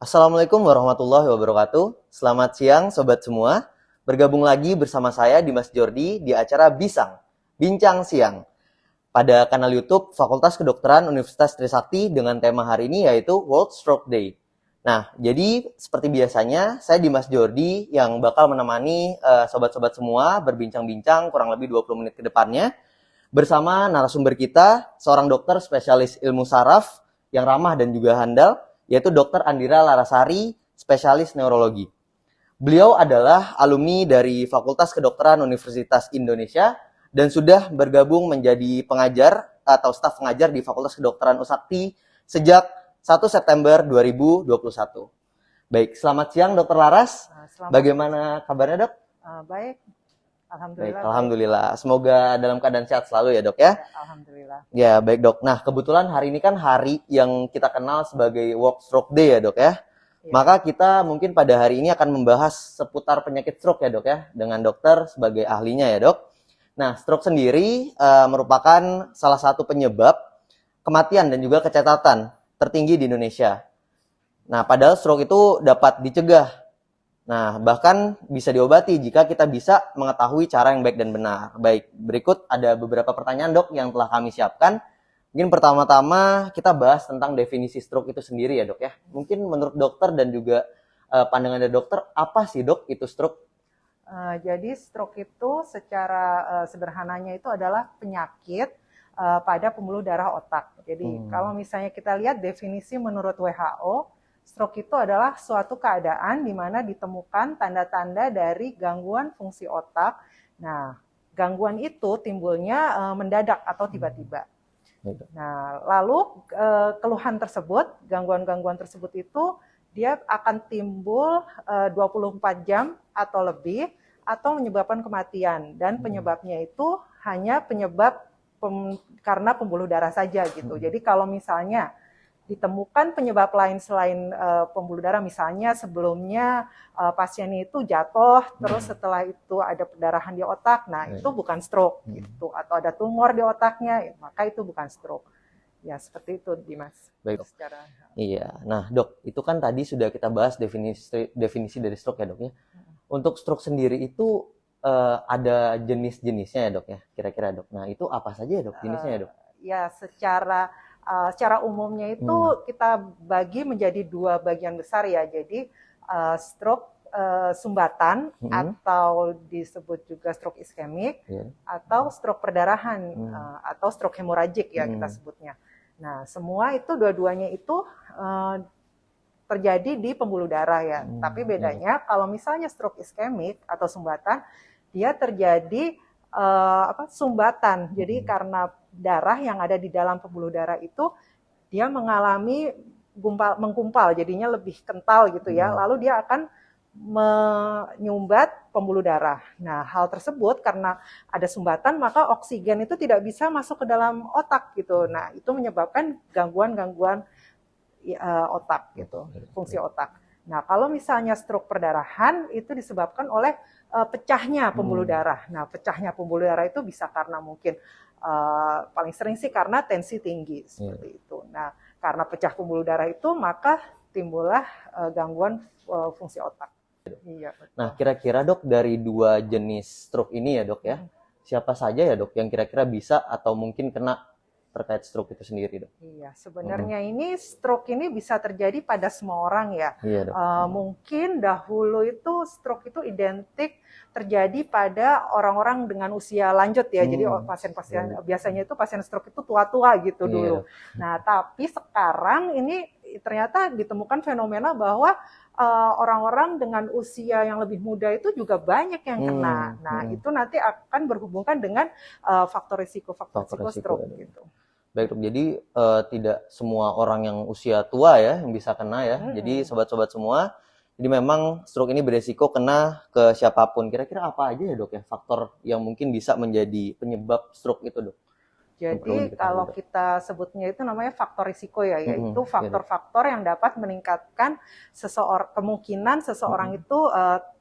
Assalamualaikum warahmatullahi wabarakatuh. Selamat siang sobat semua. Bergabung lagi bersama saya Dimas Jordi di acara Bisang, Bincang Siang. Pada kanal YouTube Fakultas Kedokteran Universitas Trisakti dengan tema hari ini yaitu World Stroke Day. Nah, jadi seperti biasanya saya Dimas Jordi yang bakal menemani sobat-sobat semua berbincang-bincang kurang lebih 20 menit ke depannya bersama narasumber kita, seorang dokter spesialis ilmu saraf yang ramah dan juga handal, yaitu Dr. Andira Larasari, spesialis neurologi. Beliau adalah alumni dari Fakultas Kedokteran Universitas Indonesia dan sudah bergabung menjadi pengajar atau staf pengajar di Fakultas Kedokteran Usakti sejak 1 September 2021. Baik, selamat siang Dr. Laras. Bagaimana kabarnya, Dok? Baik, Baik, alhamdulillah. alhamdulillah. Semoga dalam keadaan sehat selalu ya, Dok ya. Alhamdulillah. Ya, baik Dok. Nah, kebetulan hari ini kan hari yang kita kenal sebagai World Stroke Day ya, Dok ya. Maka kita mungkin pada hari ini akan membahas seputar penyakit stroke ya, Dok ya, dengan dokter sebagai ahlinya ya, Dok. Nah, stroke sendiri merupakan salah satu penyebab kematian dan juga kecacatan tertinggi di Indonesia. Nah, padahal stroke itu dapat dicegah. Nah, bahkan bisa diobati jika kita bisa mengetahui cara yang baik dan benar. Baik, berikut ada beberapa pertanyaan dok yang telah kami siapkan. Mungkin pertama-tama kita bahas tentang definisi stroke itu sendiri ya dok ya. Mungkin menurut dokter dan juga pandangan dari dokter, apa sih dok itu stroke? Jadi stroke itu secara sederhananya itu adalah penyakit pada pembuluh darah otak. Jadi kalau misalnya kita lihat definisi menurut WHO, stroke itu adalah suatu keadaan di mana ditemukan tanda-tanda dari gangguan fungsi otak. Nah, gangguan itu timbulnya mendadak atau tiba-tiba. Nah, lalu keluhan tersebut, gangguan-gangguan tersebut itu dia akan timbul 24 jam atau lebih atau menyebabkan kematian. Dan penyebabnya itu hanya karena pembuluh darah saja gitu. Jadi kalau misalnya ditemukan penyebab lain selain pembuluh darah, misalnya sebelumnya pasiennya itu jatuh, terus setelah itu ada perdarahan di otak, nah itu bukan stroke gitu, atau ada tumor di otaknya, maka itu bukan stroke. Ya seperti itu, Dimas. Baik dok. Iya, nah dok, itu kan tadi sudah kita bahas definisi dari stroke ya dok ya. Untuk stroke sendiri itu ada jenis-jenisnya ya dok ya, kira-kira dok. Nah itu apa saja ya dok jenisnya ya dok? Ya secara umumnya itu kita bagi menjadi dua bagian besar ya. Jadi stroke sumbatan atau disebut juga stroke iskemik atau stroke perdarahan atau stroke hemoragik ya kita sebutnya. Nah, semua itu dua-duanya itu terjadi di pembuluh darah ya. Tapi bedanya kalau misalnya stroke iskemik atau sumbatan, dia terjadi sumbatan. Jadi karena darah yang ada di dalam pembuluh darah itu dia mengalami menggumpal, jadinya lebih kental gitu ya. Lalu dia akan menyumbat pembuluh darah. Nah, hal tersebut karena ada sumbatan maka oksigen itu tidak bisa masuk ke dalam otak gitu. Nah, itu menyebabkan gangguan-gangguan otak gitu, fungsi otak. Nah, kalau misalnya stroke perdarahan itu disebabkan oleh pecahnya pembuluh darah. Nah, pecahnya pembuluh darah itu bisa karena mungkin paling sering sih karena tensi tinggi seperti itu. Nah, karena pecah pembuluh darah itu maka timbullah gangguan fungsi otak. Iya, nah, kira-kira dok dari dua jenis stroke ini ya dok ya, siapa saja ya dok yang kira-kira bisa atau mungkin kena terkait stroke itu sendiri dok? Iya, sebenarnya ini stroke ini bisa terjadi pada semua orang ya. Iya, mungkin dahulu itu stroke itu identik terjadi pada orang-orang dengan usia lanjut ya. Jadi pasien-pasien biasanya itu pasien stroke itu tua-tua gitu dulu. Nah, tapi sekarang ini ternyata ditemukan fenomena bahwa orang-orang dengan usia yang lebih muda itu juga banyak yang kena. Nah, itu nanti akan berhubungan dengan faktor risiko stroke gitu. Baik dok, jadi tidak semua orang yang usia tua ya yang bisa kena ya. Jadi sobat-sobat semua, jadi memang stroke ini beresiko kena ke siapapun. Kira-kira apa aja ya dok ya faktor yang mungkin bisa menjadi penyebab stroke itu dok? Jadi kalau kita sebutnya itu namanya faktor risiko ya, yaitu faktor-faktor yang dapat meningkatkan kemungkinan seseorang itu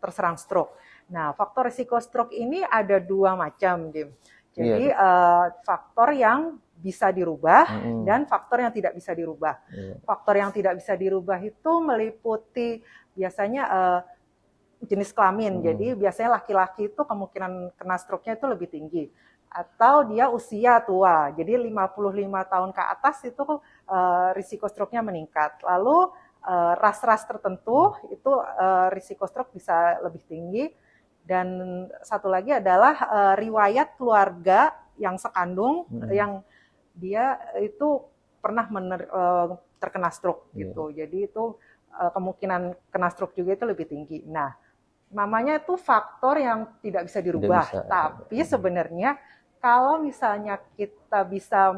terserang stroke. Nah, faktor risiko stroke ini ada dua macam, Dim. Jadi faktor yang bisa dirubah dan faktor yang tidak bisa dirubah. Faktor yang tidak bisa dirubah itu meliputi biasanya jenis kelamin. Jadi biasanya laki-laki itu kemungkinan kena stroke-nya itu lebih tinggi. Atau dia usia tua. Jadi 55 tahun ke atas itu risiko stroke-nya meningkat. Lalu ras-ras tertentu itu risiko stroke bisa lebih tinggi. Dan satu lagi adalah riwayat keluarga yang sekandung yang dia itu pernah terkena stroke gitu. Jadi itu kemungkinan kena stroke juga itu lebih tinggi. Nah, namanya itu faktor yang tidak bisa dirubah. Tapi sebenarnya kalau misalnya kita bisa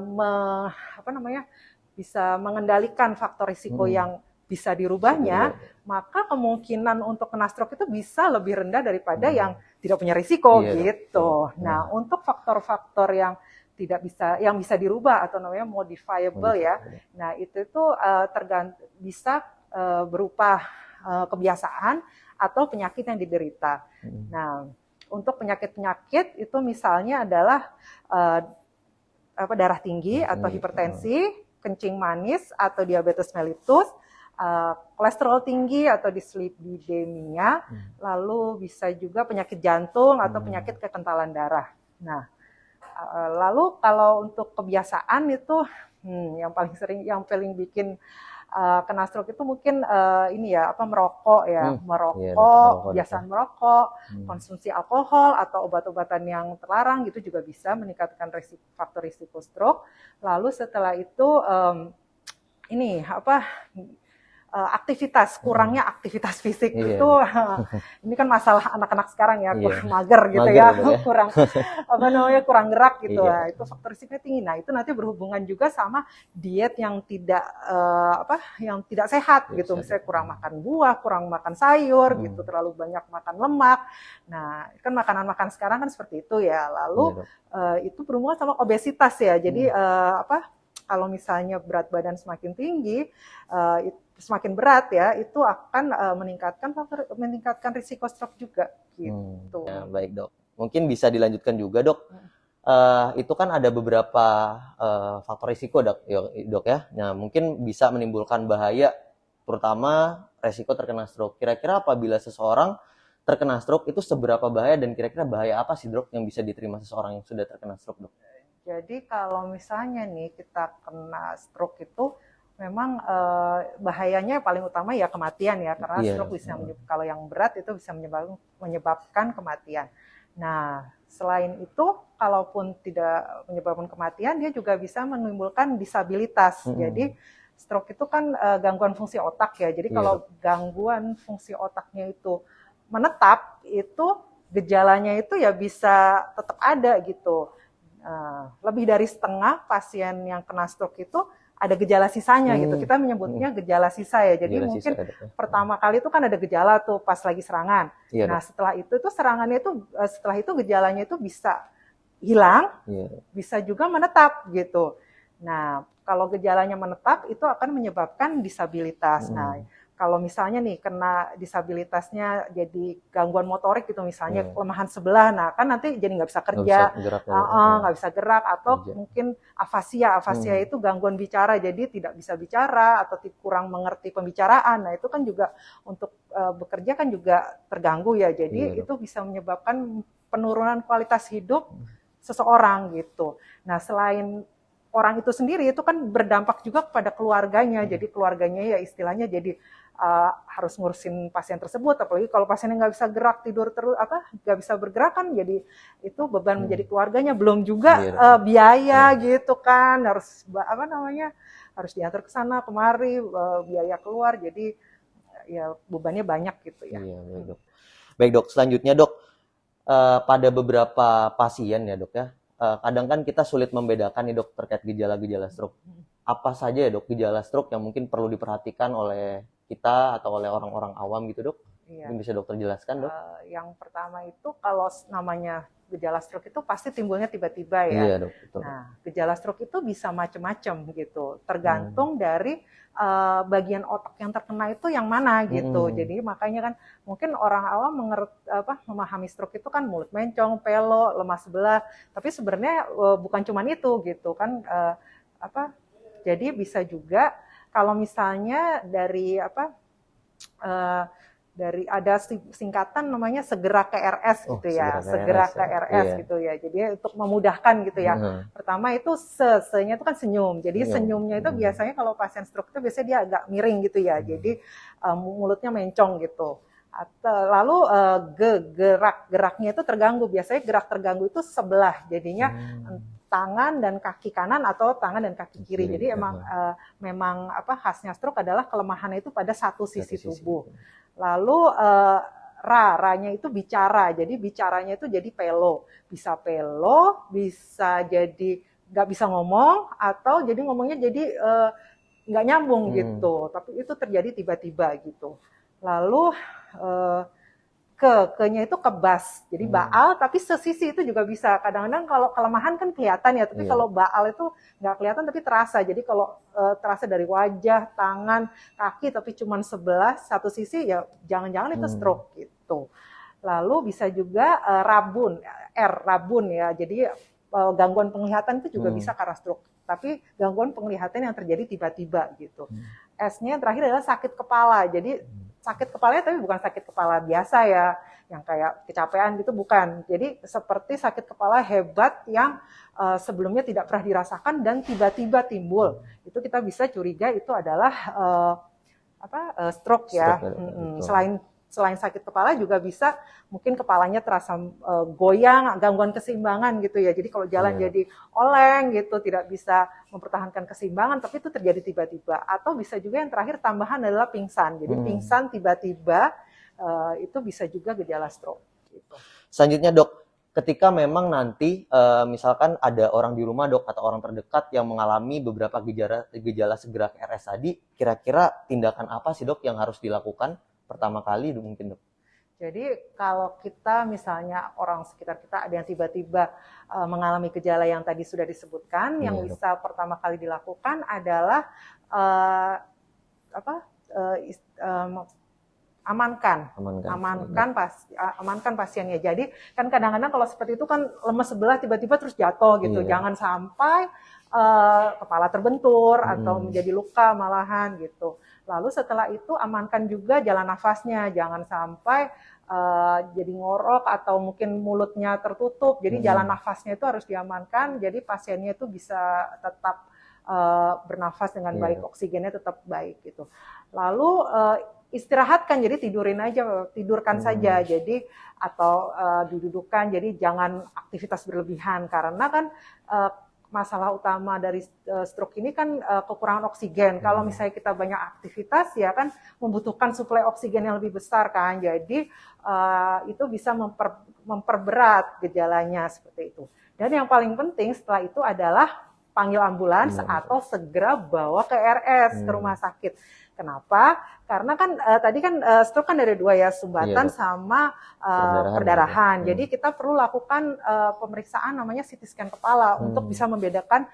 bisa mengendalikan faktor risiko yang bisa dirubahnya, maka kemungkinan untuk kena stroke itu bisa lebih rendah daripada yang tidak punya risiko gitu. Nah, untuk faktor-faktor yang yang bisa dirubah atau namanya modifiable ya. Nah, itu bisa berupa kebiasaan atau penyakit yang diderita. Nah, untuk penyakit-penyakit itu misalnya adalah darah tinggi atau hipertensi, kencing manis atau diabetes mellitus, kolesterol tinggi atau dislipidemia, lalu bisa juga penyakit jantung atau penyakit kekentalan darah. Nah, lalu kalau untuk kebiasaan itu yang paling bikin kena stroke itu mungkin merokok ya, kebiasaan merokok, konsumsi alkohol atau obat-obatan yang terlarang gitu juga bisa meningkatkan faktor risiko stroke. Lalu setelah itu kurangnya aktivitas fisik itu ini kan masalah anak-anak sekarang ya, kurang mager gitu ya, kurang gerak gitu. Nah, itu faktor risiknya tinggi. Nah, itu nanti berhubungan juga sama diet yang tidak sehat gitu. Misalnya kurang makan buah, kurang makan sayur gitu, terlalu banyak makan lemak. Nah, kan makanan-makan sekarang kan seperti itu ya. Lalu itu berhubungan sama obesitas ya. Jadi kalau misalnya berat badan semakin tinggi, semakin berat ya, itu akan meningkatkan risiko stroke juga gitu. Ya, baik dok. Mungkin bisa dilanjutkan juga dok. Itu kan ada beberapa faktor risiko dok ya. Nah, mungkin bisa menimbulkan bahaya, terutama risiko terkena stroke. Kira-kira apabila seseorang terkena stroke itu seberapa bahaya dan kira-kira bahaya apa sih dok yang bisa diterima seseorang yang sudah terkena stroke dok? Jadi kalau misalnya nih kita kena stroke itu memang bahayanya paling utama ya kematian ya, karena stroke bisa kalau yang berat itu bisa menyebabkan kematian. Nah, selain itu kalaupun tidak menyebabkan kematian, dia juga bisa menimbulkan disabilitas. Jadi stroke itu kan gangguan fungsi otak ya. Jadi kalau gangguan fungsi otaknya itu menetap, itu gejalanya itu ya bisa tetap ada gitu. Lebih dari setengah pasien yang kena stroke itu ada gejala sisanya gitu. Kita menyebutnya gejala sisa ya. Jadi mungkin pertama kali itu kan ada gejala tuh pas lagi serangan. Nah, setelah itu gejalanya itu bisa hilang, bisa juga menetap gitu. Nah, kalau gejalanya menetap itu akan menyebabkan disabilitas. Nah, kalau misalnya nih kena disabilitasnya jadi gangguan motorik gitu, misalnya kelemahan sebelah, nah kan nanti jadi nggak bisa kerja, nggak bisa gerak, atau mungkin afasia itu gangguan bicara, jadi tidak bisa bicara atau kurang mengerti pembicaraan. Nah, itu kan juga untuk bekerja kan juga terganggu ya, jadi itu bisa menyebabkan penurunan kualitas hidup seseorang gitu. Nah, selain orang itu sendiri itu kan berdampak juga kepada keluarganya, jadi keluarganya ya istilahnya jadi harus ngurusin pasien tersebut, apalagi kalau pasiennya nggak bisa gerak, tidur terus, nggak bisa bergerak kan, jadi itu beban menjadi keluarganya, belum juga biaya gitu kan, harus harus diantar ke sana kemari, biaya keluar, jadi ya bebannya banyak gitu ya. Baik dok, selanjutnya dok, pada beberapa pasien ya dok ya, kadang kan kita sulit membedakan nih dok terkait gejala-gejala stroke. Apa saja ya dok gejala stroke yang mungkin perlu diperhatikan oleh kita atau oleh orang-orang awam gitu dok? Iya. Mungkin bisa dokter jelaskan, Dok? Yang pertama itu kalau namanya gejala stroke itu pasti timbulnya tiba-tiba ya. Iya, Dok, betul. Nah, gejala stroke itu bisa macam-macam gitu, tergantung dari bagian otak yang terkena itu yang mana gitu. Jadi makanya kan mungkin orang awam memahami stroke itu kan mulut mencong, pelo, lemah sebelah, tapi sebenarnya bukan cuma itu gitu kan. Jadi bisa juga kalau misalnya dari dari ada singkatan namanya segera ke RS gitu ya, segera ke RS gitu ya. Jadi untuk memudahkan gitu ya. Pertama itu se-nya itu kan senyum. Jadi senyumnya itu biasanya kalau pasien stroke itu biasanya dia agak miring gitu ya. Jadi mulutnya mencong gitu. Lalu geraknya itu terganggu. Biasanya gerak terganggu itu sebelah. Jadinya tangan dan kaki kanan atau tangan dan kaki kiri. Jadi memang khasnya stroke adalah kelemahannya itu pada satu sisi tubuh. Lalu ra-nya itu bicara. Jadi bicaranya itu jadi pelo. Bisa jadi nggak bisa ngomong, atau jadi ngomongnya jadi nggak nyambung gitu. Tapi itu terjadi tiba-tiba gitu. Lalu ke-nya itu kebas, jadi baal tapi sesisi itu juga bisa. Kadang-kadang kalau kelemahan kan kelihatan ya, tapi kalau baal itu nggak kelihatan tapi terasa. Jadi kalau terasa dari wajah, tangan, kaki tapi cuma sebelah satu sisi ya jangan-jangan itu stroke gitu. Lalu bisa juga rabun ya. Jadi gangguan penglihatan itu juga bisa karena stroke. Tapi gangguan penglihatan yang terjadi tiba-tiba gitu. S-nya terakhir adalah sakit kepala. Jadi sakit kepalanya tapi bukan sakit kepala biasa ya, yang kayak kecapean gitu, bukan. Jadi seperti sakit kepala hebat yang sebelumnya tidak pernah dirasakan dan tiba-tiba timbul. Itu kita bisa curiga itu adalah stroke ya. Selain sakit kepala juga bisa mungkin kepalanya terasa goyang, gangguan keseimbangan gitu ya. Jadi kalau jalan jadi oleng gitu, tidak bisa mempertahankan keseimbangan, tapi itu terjadi tiba-tiba. Atau bisa juga yang terakhir tambahan adalah pingsan. Jadi pingsan tiba-tiba itu bisa juga gejala stroke. Gitu. Selanjutnya Dok, ketika memang nanti misalkan ada orang di rumah Dok atau orang terdekat yang mengalami beberapa gejala segera RS tadi, kira-kira tindakan apa sih Dok yang harus dilakukan pertama kali mungkin Dok? Jadi kalau kita misalnya orang sekitar kita ada yang tiba-tiba mengalami gejala yang tadi sudah disebutkan, yang bisa pertama kali dilakukan adalah amankan pasiennya. Jadi kan kadang-kadang kalau seperti itu kan lemes sebelah tiba-tiba terus jatuh gitu. Jangan sampai kepala terbentur atau menjadi luka malahan gitu. Lalu setelah itu amankan juga jalan nafasnya, jangan sampai jadi ngorok atau mungkin mulutnya tertutup. Jadi jalan nafasnya itu harus diamankan, jadi pasiennya itu bisa tetap bernafas dengan baik, oksigennya tetap baik gitu. Lalu istirahatkan, jadi tidurkan saja, jadi atau didudukan, jadi jangan aktivitas berlebihan karena kan masalah utama dari stroke ini kan kekurangan oksigen. Kalau misalnya kita banyak aktivitas ya kan membutuhkan suplai oksigen yang lebih besar kan. Jadi itu bisa memperberat gejalanya seperti itu. Dan yang paling penting setelah itu adalah panggil ambulans atau segera bawa ke RS, ke rumah sakit. Kenapa? Karena kan tadi kan stroke kan ada dua ya, sumbatan sama perdarahan. Jadi kita perlu lakukan pemeriksaan namanya CT scan kepala untuk bisa membedakan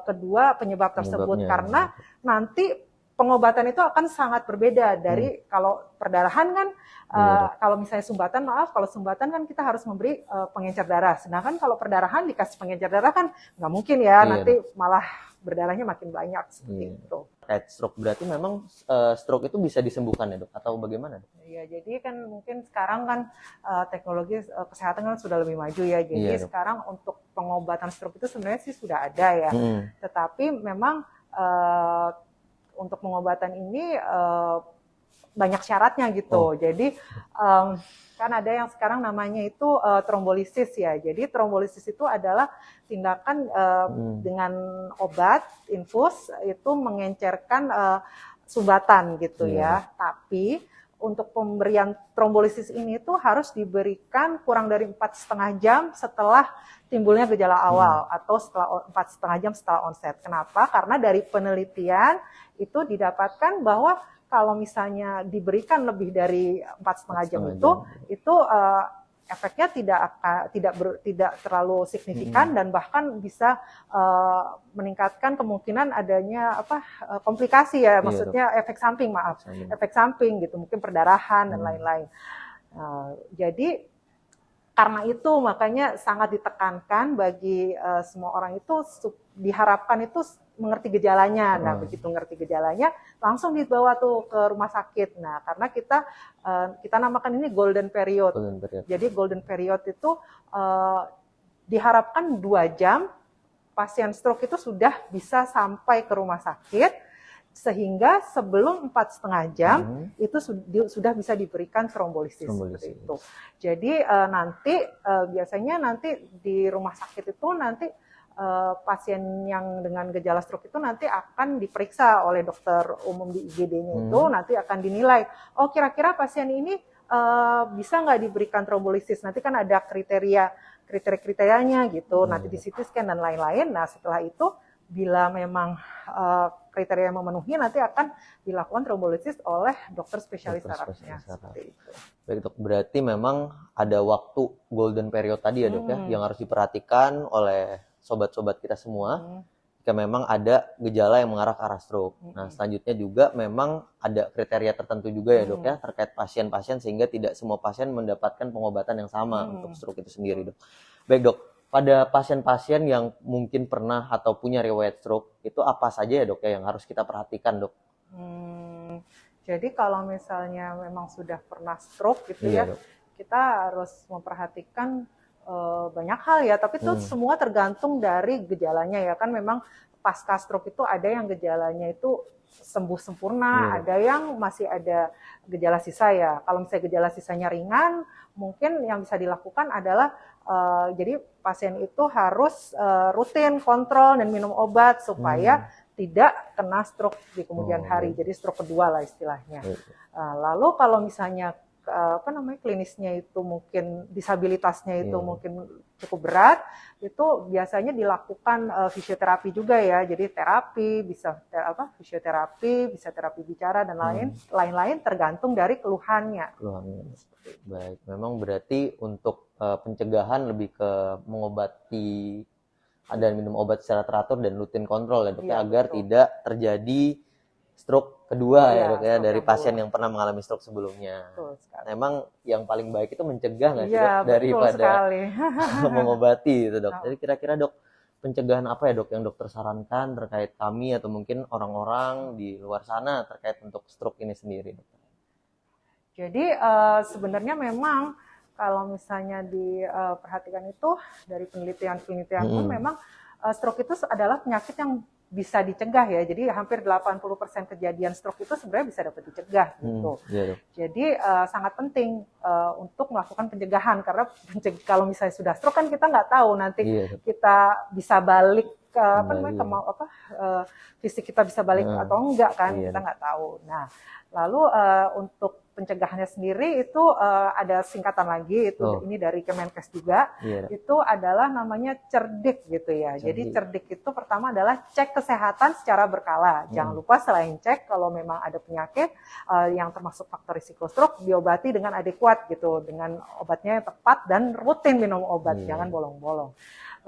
kedua penyebab tersebut. Karena nanti pengobatan itu akan sangat berbeda dari kalau perdarahan kan kalau misalnya kalau sumbatan kan kita harus memberi pengencer darah. Sedangkan kalau perdarahan dikasih pengencer darah kan nggak mungkin ya, nanti malah berdarahnya makin banyak seperti itu. Stroke berarti memang stroke itu bisa disembuhkan ya Dok atau bagaimana? Iya, jadi kan mungkin sekarang kan teknologi kesehatan kan sudah lebih maju ya. Jadi sekarang untuk pengobatan stroke itu sebenarnya sih sudah ada ya. Tetapi memang untuk pengobatan ini banyak syaratnya gitu. Jadi kan ada yang sekarang namanya itu trombolisis ya. Jadi trombolisis itu adalah tindakan dengan obat infus itu mengencerkan sumbatan gitu ya. Tapi untuk pemberian trombolisis ini tuh harus diberikan kurang dari 4,5 jam setelah timbulnya gejala awal atau setelah 4,5 jam setelah onset. Kenapa? Karena dari penelitian itu didapatkan bahwa kalau misalnya diberikan lebih dari 4,5 jam itu efeknya tidak terlalu signifikan dan bahkan bisa meningkatkan kemungkinan adanya komplikasi ya, maksudnya efek samping gitu, mungkin perdarahan dan lain-lain. Jadi karena itu makanya sangat ditekankan bagi semua orang itu diharapkan itu mengerti gejalanya. Nah, begitu ngerti gejalanya langsung dibawa tuh ke rumah sakit. Nah, karena kita namakan ini golden period. Jadi golden period itu diharapkan 2 jam pasien stroke itu sudah bisa sampai ke rumah sakit, sehingga sebelum 4,5 jam itu sudah bisa diberikan trombolisis. Seperti itu. Jadi biasanya nanti di rumah sakit itu nanti pasien yang dengan gejala stroke itu nanti akan diperiksa oleh dokter umum di IGD-nya itu, nanti akan dinilai, oh kira-kira pasien ini bisa nggak diberikan trombolisis, nanti kan ada kriterianya gitu, nanti di CT scan dan lain-lain. Nah setelah itu bila memang kriteria yang memenuhi, nanti akan dilakukan trombolisis oleh dokter spesialis sarafnya. Seperti itu. Baik dok, berarti memang ada waktu golden period tadi ya dok ya, yang harus diperhatikan oleh sobat-sobat kita semua jika memang ada gejala yang mengarah ke arah stroke. Nah selanjutnya juga memang ada kriteria tertentu juga ya dok ya terkait pasien-pasien, sehingga tidak semua pasien mendapatkan pengobatan yang sama untuk stroke itu sendiri dok. Baik dok, pada pasien-pasien yang mungkin pernah atau punya riwayat stroke, itu apa saja ya dok ya yang harus kita perhatikan dok? Jadi kalau misalnya memang sudah pernah stroke gitu ya, dok, kita harus memperhatikan banyak hal ya, tapi itu semua tergantung dari gejalanya ya. Kan memang pasca stroke itu ada yang gejalanya itu sembuh sempurna, ada yang masih ada gejala sisa ya. Kalau misalnya gejala sisanya ringan, mungkin yang bisa dilakukan adalah jadi pasien itu harus rutin kontrol dan minum obat supaya tidak kena stroke di kemudian hari. Jadi stroke kedua lah istilahnya. Lalu kalau misalnya klinisnya itu mungkin disabilitasnya itu mungkin cukup berat, itu biasanya dilakukan fisioterapi juga ya. Jadi terapi, bisa fisioterapi, bisa terapi bicara dan lain-lain tergantung dari keluhannya. Baik, memang berarti untuk pencegahan lebih ke mengobati dan minum obat secara teratur dan rutin kontrol ya dok ya, agar tidak terjadi stroke kedua ya dok ya dari pasien yang pernah mengalami stroke sebelumnya. Memang yang paling baik itu mencegah nggak sih dok, daripada mengobati itu dok. Jadi kira-kira dok, pencegahan apa ya dok yang dokter sarankan terkait kami atau mungkin orang-orang di luar sana terkait untuk stroke ini sendiri dok? Jadi sebenarnya memang kalau misalnya diperhatikan itu dari penelitian pun memang stroke itu adalah penyakit yang bisa dicegah ya. Jadi hampir 80% kejadian stroke itu sebenarnya bisa dapat dicegah gitu. Jadi sangat penting untuk melakukan pencegahan, karena kalau misalnya sudah stroke kan kita nggak tahu nanti kita bisa balik fisik kita bisa balik atau enggak kan, kita nggak tahu. Nah, lalu untuk pencegahannya sendiri itu ada singkatan lagi, itu ini dari Kemenkes juga, itu adalah namanya cerdik gitu ya. Jadi cerdik itu pertama adalah cek kesehatan secara berkala. Jangan lupa selain cek kalau memang ada penyakit yang termasuk faktor risiko stroke, diobati dengan adekuat gitu, dengan obatnya yang tepat dan rutin minum obat, jangan bolong-bolong.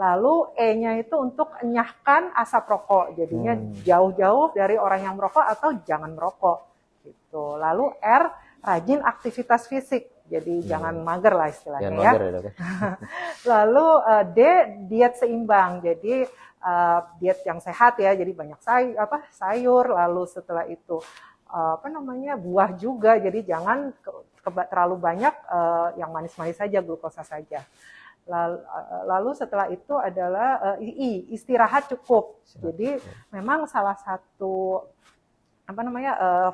Lalu E-nya itu untuk enyahkan asap rokok, jadinya jauh-jauh dari orang yang merokok atau jangan merokok gitu. Lalu R, rajin aktivitas fisik, jadi jangan mager lah istilahnya ya. Lalu D, diet seimbang, jadi diet yang sehat ya, jadi banyak sayur, lalu setelah itu buah juga, jadi jangan terlalu banyak yang manis-manis saja, glukosa saja. Lalu setelah itu adalah istirahat cukup. Jadi memang salah satu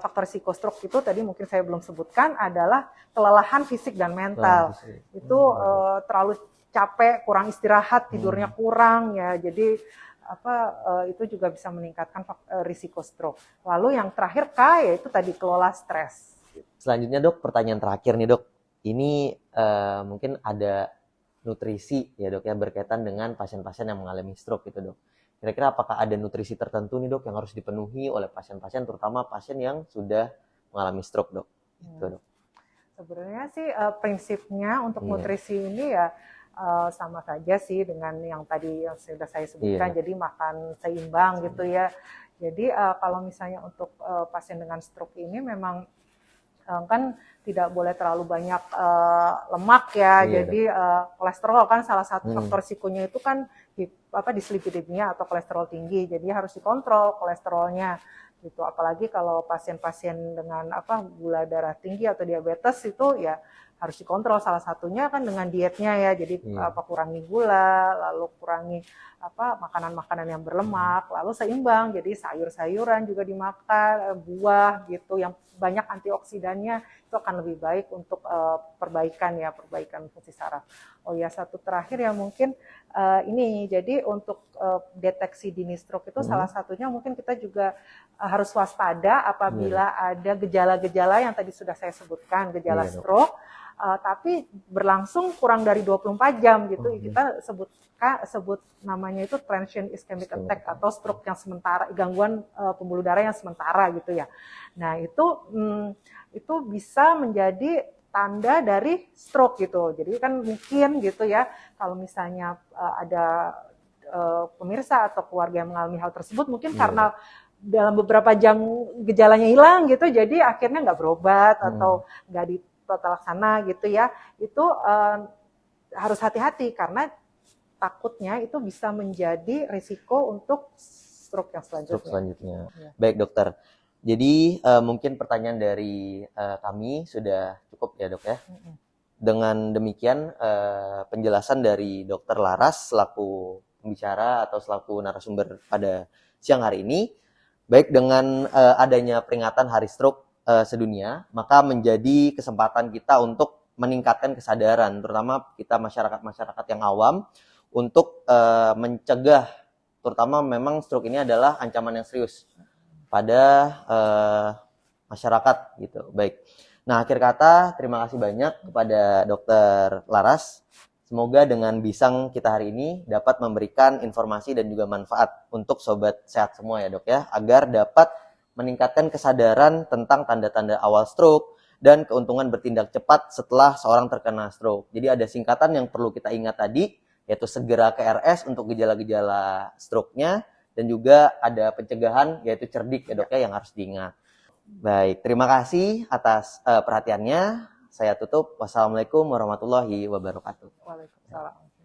faktor risiko stroke itu tadi mungkin saya belum sebutkan adalah kelelahan fisik dan mental. Itu terlalu capek, kurang istirahat, tidurnya kurang ya. Jadi itu juga bisa meningkatkan risiko stroke. Lalu yang terakhir K yaitu tadi kelola stres. Selanjutnya dok, pertanyaan terakhir nih dok. Ini mungkin ada nutrisi ya dok ya, berkaitan dengan pasien-pasien yang mengalami stroke gitu dok. Kira-kira apakah ada nutrisi tertentu nih dok yang harus dipenuhi oleh pasien-pasien, terutama pasien yang sudah mengalami stroke, Dok? Gitu, Dok. Sebenarnya sih prinsipnya untuk Iya. nutrisi ini ya sama saja sih dengan yang tadi yang sudah saya sebutkan. Iya. Jadi makan seimbang gitu ya. Jadi kalau misalnya untuk pasien dengan stroke ini memang kan tidak boleh terlalu banyak lemak ya. Iya, Jadi kolesterol kan salah satu Hmm. faktor risikonya itu kan dislipidemia atau kolesterol tinggi. Jadi harus dikontrol kolesterolnya gitu. Apalagi kalau pasien-pasien dengan gula darah tinggi atau diabetes itu ya harus dikontrol, salah satunya kan dengan dietnya ya. Jadi Iya. kurangi gula, lalu kurangi makanan-makanan yang berlemak, lalu seimbang. Jadi sayur-sayuran juga dimakan, buah gitu yang banyak antioksidannya, itu akan lebih baik untuk perbaikan fungsi saraf. Oh ya, satu terakhir ya mungkin ini, jadi untuk deteksi dini stroke itu salah satunya mungkin kita juga harus waspada apabila ada gejala-gejala yang tadi sudah saya sebutkan, gejala Iya, Dok. stroke, tapi berlangsung kurang dari 24 jam gitu. Kita sebut namanya itu transient ischemic attack atau stroke yang sementara, gangguan pembuluh darah yang sementara gitu ya. Nah, itu bisa menjadi tanda dari stroke gitu. Jadi kan mungkin gitu ya, kalau misalnya ada pemirsa atau keluarga yang mengalami hal tersebut, mungkin karena dalam beberapa jam gejalanya hilang gitu, jadi akhirnya nggak berobat atau nggak di tata laksana gitu ya. Itu harus hati-hati karena takutnya itu bisa menjadi risiko untuk stroke yang selanjutnya. Ya. Baik, dokter. Jadi mungkin pertanyaan dari kami sudah cukup ya, Dok ya. Dengan demikian penjelasan dari Dokter Laras selaku pembicara atau selaku narasumber pada siang hari ini, baik dengan adanya peringatan Hari Stroke sedunia, maka menjadi kesempatan kita untuk meningkatkan kesadaran, terutama kita masyarakat yang awam, untuk mencegah, terutama memang stroke ini adalah ancaman yang serius pada masyarakat gitu. Baik. Nah, akhir kata terima kasih banyak kepada Dokter Laras. Semoga dengan Bisang kita hari ini dapat memberikan informasi dan juga manfaat untuk sobat sehat semua ya, Dok ya, agar dapat meningkatkan kesadaran tentang tanda-tanda awal stroke dan keuntungan bertindak cepat setelah seorang terkena stroke. Jadi ada singkatan yang perlu kita ingat tadi, yaitu segera ke RS untuk gejala-gejala stroke-nya, dan juga ada pencegahan yaitu cerdik ya, Dok ya, yang harus diingat. Baik, terima kasih atas perhatiannya. Saya tutup. Wassalamualaikum warahmatullahi wabarakatuh. Waalaikumsalam.